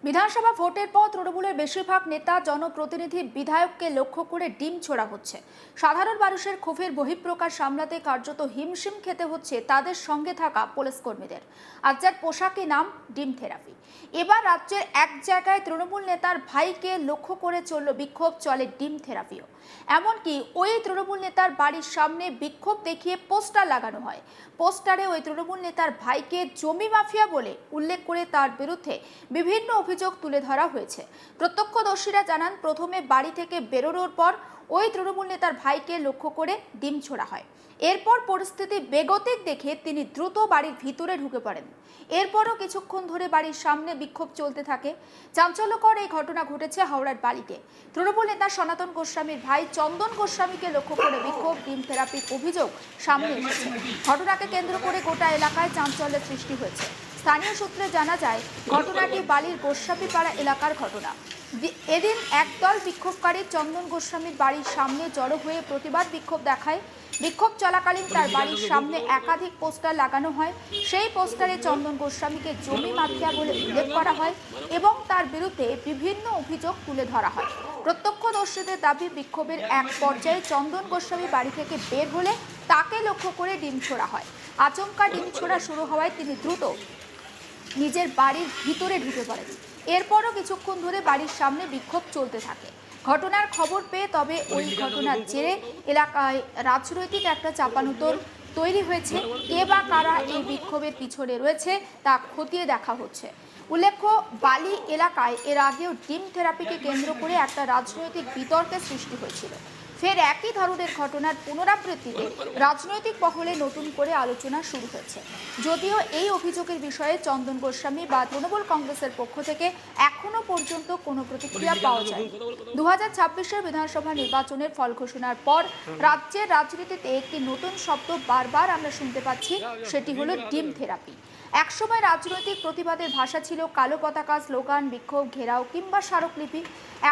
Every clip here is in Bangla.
বিধানসভা ভোটের পর তৃণমূলের বেশিরভাগ নেতা জনপ্রতিনিধি বিধায়ককে লক্ষ্য করে ডিম ছোড়া হচ্ছে। সাধারণ মানুষের ক্ষোভের বহিঃপ্রকাশ সামলাতে কার্যত হিমশিম খেতে হচ্ছে তাদের সঙ্গে থাকা পুলিশ কর্মীদের। আজ যার পোশাকি নাম ডিম থেরাপি। এবার রাজ্যের এক জায়গায় তৃণমূল নেতার ভাইকে লক্ষ্য করে চলল বিক্ষোভ, চলে ডিম থেরাপিও। এমনকি ওই তৃণমূল নেতার বাড়ির সামনে বিক্ষোভ দেখিয়ে পোস্টার লাগানো হয়। পোস্টারে ওই তৃণমূল নেতার ভাইকে জমি মাফিয়া বলে উল্লেখ করে তার বিরুদ্ধে বিভিন্ন অভিযোগ তুলে ধরা হয়েছে। প্রত্যক্ষদর্শীরা জানান, প্রথমে বাড়ি থেকে বেরোনোর পর ওই তৃণমূল নেতার ভাইকে লক্ষ্য করে ডিম ছোড়া হয়। এরপর পরিস্থিতি বেগতিক দেখে তিনি দ্রুত বাড়ির ভিতরে ঢুকে পড়েন। এরপরও কিছুক্ষণ ধরে বাড়ির সামনে বিক্ষোভ চলতে থাকে। চাঞ্চল্যকর এই ঘটনা ঘটেছে হাওড়ার বালিতে। তৃণমূল নেতা সনাতন গোস্বামীর ভাই চন্দন গোস্বামীকে লক্ষ্য করে বিক্ষোভ, ডিম থেরাপির অভিযোগ সামনে এসেছে। ঘটনাকে কেন্দ্র করে গোটা এলাকায় চাঞ্চল্যের সৃষ্টি হয়েছে। স্থানীয় সূত্রে জানা যায়, ঘটনাটি বালির গোস্বামীপাড়া এলাকার ঘটনা। এদিন একদল বিক্ষোভকারী চন্দন গোস্বামীর বাড়ির সামনে জড়ো হয়ে প্রতিবাদ বিক্ষোভ দেখায়। বিক্ষোভ চলাকালীন তার বাড়ির সামনে একাধিক পোস্টার লাগানো হয়। সেই পোস্টারে চন্দন গোস্বামীকে জমি মাফিয়া বলে উল্লেখ করা হয় এবং তার বিরুদ্ধে বিভিন্ন অভিযোগ তুলে ধরা হয়। প্রত্যক্ষদর্শীদের দাবি, বিক্ষোভের এক পর্যায়ে চন্দন গোস্বামী বাড়ি থেকে বের হলে তাকে লক্ষ্য করে ডিম ছোড়া হয়। আচমকা ডিম ছোড়া শুরু হওয়ায় তিনি দ্রুত নিজের বাড়ির ভিতরে ঢুকে পড়েন। এরপরও কিছুক্ষণ ধরে বাড়ির সামনে বিক্ষোভ চলতে থাকে। ঘটনার খবর পেয়ে তবে ওই ঘটনার জেরে এলাকায় রাজনৈতিক একটা চাপানুতোর তৈরি হয়েছে। কে বা কারা এই বিক্ষোভের পিছনে রয়েছে তা খতিয়ে দেখা হচ্ছে। উল্লেখ্য, বালি এলাকায় এর আগেও ডিম থেরাপিকে কেন্দ্র করে একটা রাজনৈতিক বিতর্কের সৃষ্টি হয়েছিল। ফের একই ধরনের ঘটনার পুনরাবৃত্তিতে রাজনৈতিক মহলে নতুন করে আলোচনা শুরু হয়েছে। যদিও এই অভিযোগের বিষয়ে চন্দন গোস্বামী বা তৃণমূল কংগ্রেসের পক্ষ থেকে এখনো পর্যন্ত কোনো প্রতিক্রিয়া পাওয়া যায়নি। 2026-এর বিধানসভা নির্বাচনের ফল ঘোষণার পর রাজ্যের রাজনীতিতে একটি নতুন শব্দ বারবার আমরা শুনতে পাচ্ছি, সেটি হলো ডিম থেরাপি। একসময় রাজনৈতিক প্রতিবাদের ভাষা ছিল কালো পতাকা, স্লোগান, বিক্ষোভ, ঘেরাও কিংবা স্মারকলিপি।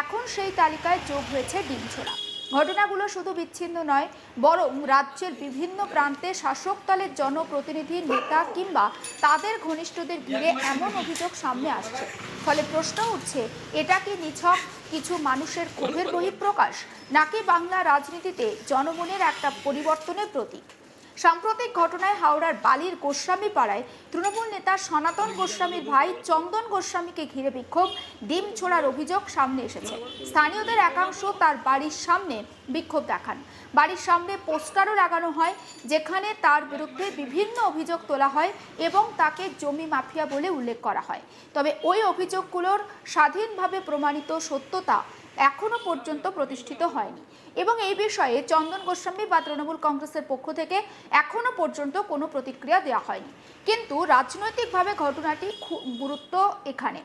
এখন সেই তালিকায় যোগ হয়েছে ডিম ছোড়া। ঘটনাগুলো শুধু বিচ্ছিন্ন নয়, বরং রাজ্যের বিভিন্ন প্রান্তে শাসক দলের জনপ্রতিনিধি, নেতা কিংবা তাদের ঘনিষ্ঠদের ঘিরে এমন অভিযোগ সামনে আসছে। ফলে প্রশ্ন উঠছে, এটা কি নিছক কিছু মানুষের ক্ষোভের বহিঃপ্রকাশ, নাকি বাংলা রাজনীতিতে জনমনের একটা পরিবর্তনের প্রতীক? সাম্প্রতিক ঘটনায় হাওড়ার বালির গোস্বামী পাড়ায় তৃণমূল নেতা সনাতন গোস্বামীর ভাই চন্দন গোস্বামীকে ঘিরে বিক্ষোভ, ডিম ছোড়ার অভিযোগ সামনে এসেছে। স্থানীয়দের একাংশ তার বাড়ির সামনে বিক্ষোভ দেখান। বাড়ির সামনে পোস্টারও লাগানো হয়, যেখানে তার বিরুদ্ধে বিভিন্ন অভিযোগ তোলা হয় এবং তাকে জমি মাফিয়া বলে উল্লেখ করা হয়। তবে ওই অভিযোগগুলোর স্বাধীনভাবে প্রমাণিত সত্যতা এখনো পর্যন্ত প্রতিষ্ঠিত হয়নি এবং এই বিষয়ে চন্দন গোস্বামী বা তৃণমূল কংগ্রেসের পক্ষ থেকে এখনো পর্যন্ত কোনো প্রতিক্রিয়া দেওয়া হয়নি। কিন্তু রাজনৈতিকভাবে ঘটনাটি খুব গুরুত্ব এখানে,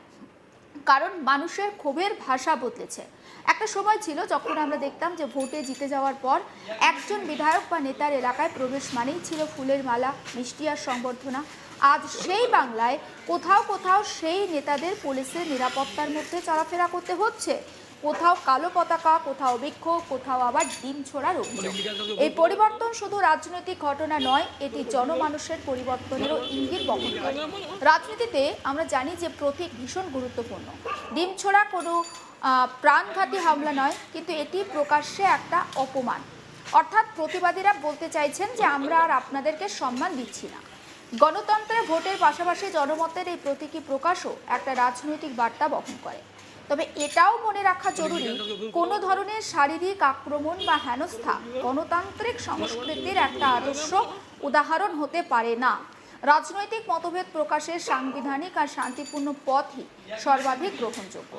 কারণ মানুষের ক্ষোভের ভাষা বদলেছে। একটা সময় ছিল যখন আমরা দেখতাম যে ভোটে জিতে যাওয়ার পর একজন বিধায়ক বা নেতার এলাকায় প্রবেশ মানেই ছিল ফুলের মালা, মিষ্টি আর সংবর্ধনা। আজ সেই বাংলায় কোথাও কোথাও সেই নেতাদের পুলিশের নিরাপত্তার মধ্যে চলাফেরা করতে হচ্ছে। কোথাও কালো পতাকা, কোথাও বিক্ষোভ, কোথাও আবার ডিম ছোড়ার অভিযোগ। এই পরিবর্তন শুধু রাজনৈতিক ঘটনা নয়, এটি জনমানুষের পরিবর্তনেরও ইঙ্গিত বহন করে। রাজনীতিতে আমরা জানি যে প্রতীক ভীষণ গুরুত্বপূর্ণ। ডিম ছোড়া কোনো প্রাণঘাতী হামলা নয়, কিন্তু এটি প্রকাশ্যে একটা অপমান। অর্থাৎ প্রতিবাদীরা বলতে চাইছেন যে আমরা আর আপনাদেরকে সম্মান দিচ্ছি না। গণতন্ত্রে ভোটের পাশাপাশি জনমতের এই প্রতীকী প্রকাশও একটা রাজনৈতিক বার্তা বহন করে। তবে এটাও মনে রাখা জরুরি, কোনো ধরনের শারীরিক আক্রমণ বা হেনস্থা গণতান্ত্রিক সংস্কৃতির একটা আদর্শ উদাহরণ হতে পারে না। রাজনৈতিক মতভেদ প্রকাশের সাংবিধানিক আর শান্তিপূর্ণ পথই সর্বাধিক গ্রহণযোগ্য।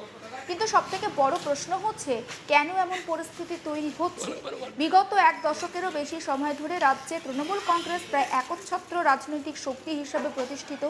কিন্তু সবথেকে বড় প্রশ্ন হচ্ছে, কেন এমন পরিস্থিতি তৈরি হচ্ছে? বিগত এক দশকেরও বেশি সময় ধরে রাজ্যে তৃণমূল কংগ্রেস প্রায় একচ্ছত্র রাজনৈতিক শক্তি হিসেবে প্রতিষ্ঠিত।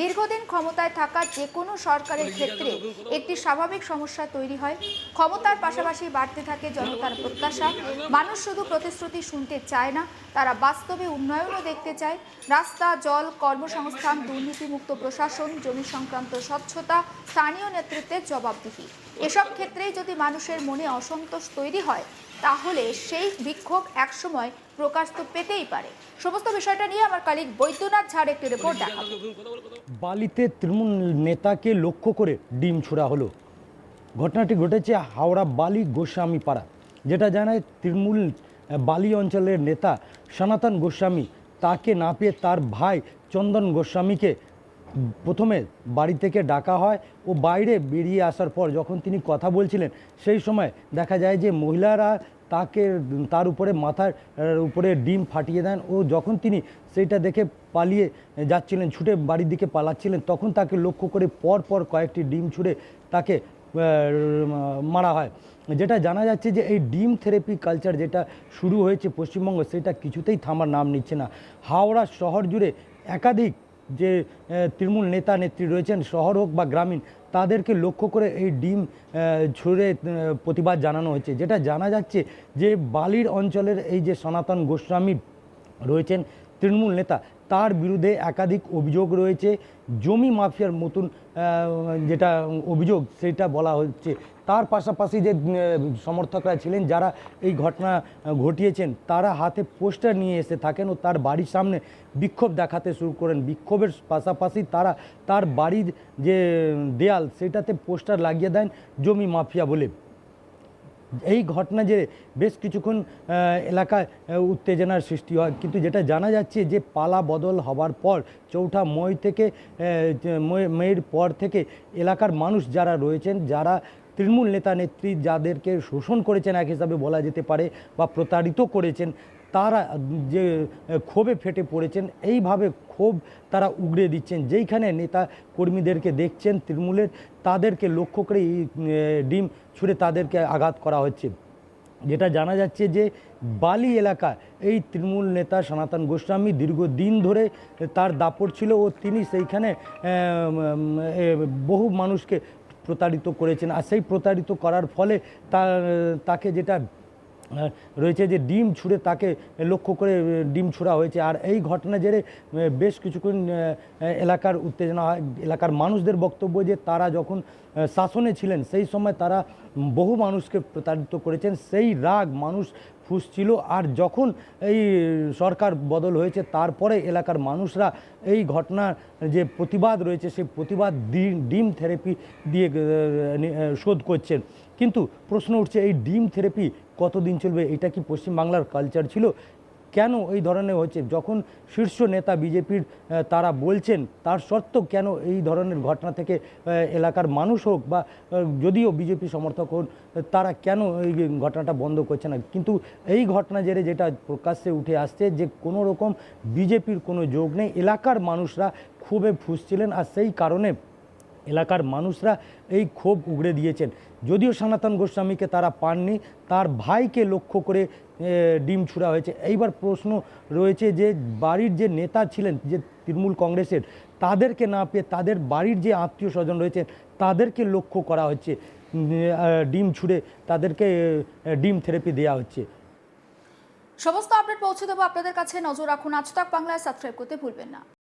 দীর্ঘদিন ক্ষমতায় থাকা যে কোনো সরকারের ক্ষেত্রে একটি স্বাভাবিক সমস্যা তৈরি হয়। ক্ষমতার পাশাপাশি বাড়তে থাকে জনতার প্রত্যাশা। মানুষ শুধু প্রতিশ্রুতি শুনতে চায় না, তারা বাস্তবে উন্নয়নও দেখতে চায়। রাস্তা, জল, কর্মসংস্থান, দুর্নীতিমুক্ত প্রশাসন, জমি সংক্রান্ত স্বচ্ছতা, স্থানীয় নেতৃত্বের জবাবদিহি, এসব ক্ষেত্রেই যদি মানুষের মনে অসন্তোষ তৈরি হয়, তাহলে সেই বিক্ষোভ একসময় প্রকাশ তো পেতেই পারে। সমস্ত বিষয়টা নিয়ে আমার কলিগ বৈদ্যনাথ ঝাড় একটি রিপোর্ট দেখাবো। বালিতে তৃণমূল নেতাকে লক্ষ্য করে ডিম ছোড়া হলো। ঘটনাটি ঘটেছে হাওড়া বালি গোস্বামী পাড়া। যেটা জানায় তৃণমূল বালি অঞ্চলের নেতা সনাতন গোস্বামী, তাকে না পেয়ে তার ভাই চন্দন গোস্বামীকে প্রথমে বাড়ি থেকে ডাকা হয় ও বাইরে বেরিয়ে আসার পর যখন তিনি কথা বলছিলেন সেই সময় দেখা যায় যে মহিলারা তার উপরে মাথার উপরে ডিম ফাটিয়ে দেন ও যখন তিনি সেইটা দেখে পালিয়ে যাচ্ছিলেন, ছুটে বাড়ির দিকে পালাচ্ছিলেন, তখন তাকে লক্ষ্য করে পর কয়েকটি ডিম ছুঁড়ে তাকে মারা হয়। যেটা জানা যাচ্ছে যে এই ডিম থেরাপি কালচার যেটা শুরু হয়েছে পশ্চিমবঙ্গ, সেটা কিছুতেই থামার নাম নিচ্ছে না। হাওড়া শহর জুড়ে একাধিক যে তৃণমূল নেতা নেত্রী রয়েছেন, শহর হোক বা গ্রামীণ, তাদেরকে লক্ষ্য করে এই ডিম ছুঁড়ে প্রতিবাদ জানানো হচ্ছে। যেটা জানা যাচ্ছে যে বালির অঞ্চলের এই যে সনাতন গোস্বামী রয়েছেন তৃণমূল নেতা, তার বিরুদ্ধে একাধিক অভিযোগ রয়েছে। জমি মাফিয়ার মতন যেটা অভিযোগ সেটা বলা হচ্ছে। তার পাশাপাশি যে সমর্থকরা ছিলেন যারা এই ঘটনা ঘটিয়েছেন, তারা হাতে পোস্টার নিয়ে এসে থাকেন ও তার বাড়ির সামনে বিক্ষোভ দেখাতে শুরু করেন। বিক্ষোভের পাশাপাশি তারা তার বাড়ির যে দেয়াল সেটাতে পোস্টার লাগিয়ে দেন জমি মাফিয়া বলে। এই ঘটনা যে বেশ কিছুক্ষণ এলাকায় উত্তেজনার সৃষ্টি হয়, কিন্তু যেটা জানা যাচ্ছে যে পালা বদল হবার পর চৌঠা মেয়ের পর থেকে এলাকার মানুষ যারা রয়েছেন, যারা তৃণমূল নেতা নেত্রী যাদেরকে শোষণ করেছেন এক হিসাবে বলা যেতে পারে বা প্রতারিত করেছেন, তারা যে ক্ষোভে ফেটে পড়েছেন। এইভাবে ক্ষোভ তারা উগড়ে দিচ্ছেন। যেইখানে নেতা কর্মীদেরকে দেখছেন তৃণমূলের, তাদেরকে লক্ষ্য করে এই ডিম ছুঁড়ে তাদেরকে আঘাত করা হচ্ছে। যেটা জানা যাচ্ছে যে বালি এলাকা এই তৃণমূল নেতা সনাতন গোস্বামী দীর্ঘদিন ধরে তার দাপট ছিল ও তিনি সেইখানে বহু মানুষকে প্রতারিত করেছেন। আর সেই প্রতারিত করার ফলে তাকে যেটা রয়েছে যে ডিম ছুঁড়ে তাকে লক্ষ্য করে ডিম ছোড়া হয়েছে। আর এই ঘটনা জেরে বেশ কিছুক্ষণ এলাকার উত্তেজনা হয়। এলাকার মানুষদের বক্তব্য যে তারা যখন শাসনে ছিলেন সেই সময় তারা বহু মানুষকে প্রতারিত করেছেন, সেই রাগ মানুষ ফুঁসছিল। আর যখন এই সরকার বদল হয়েছে তারপরে এলাকার মানুষরা এই ঘটনার যে প্রতিবাদ রয়েছে সেই প্রতিবাদ ডিম থেরাপি দিয়ে শোধ করছেন। কিন্তু প্রশ্ন উঠছে, এই ডিম থেরাপি কতদিন চলবে? এটা কি পশ্চিমবাংলার কালচার ছিল? কেন এই ধরনের হচ্ছে? যখন শীর্ষ নেতা বিজেপির তারা বলছেন, তার সত্ত্বেও কেন এই ধরনের ঘটনা থেকে এলাকার মানুষ হোক বা যদিও বিজেপি সমর্থক হন, তারা কেন এই ঘটনাটা বন্ধ করছে না? কিন্তু এই ঘটনা জেরে যেটা প্রকাশ্যে উঠে আসছে যে কোনো রকম বিজেপির কোনো যোগ নেই। এলাকার মানুষরা খুবই ফুঁসছিলেন আর সেই কারণে এলাকার মানুষরা এই ক্ষোভ উগড়ে দিয়েছেন। যদিও সনাতন গোস্বামীকে তারা পাননি, তার ভাইকে লক্ষ্য করে ডিম ছুঁড়া হয়েছে। এইবার প্রশ্ন রয়েছে যে বাড়ির যে নেতা ছিলেন যে তৃণমূল কংগ্রেসের, তাদেরকে না পেয়ে তাদের বাড়ির যে আত্মীয় স্বজন রয়েছে তাদেরকে লক্ষ্য করা হচ্ছে, ডিম ছুঁড়ে তাদেরকে ডিম থেরাপি দেওয়া হচ্ছে। সমস্ত আপডেট পৌঁছে দেবো আপনাদের কাছে। নজর রাখুন আজ তাক বাংলায়, সাবস্ক্রাইব করতে ভুলবেন না।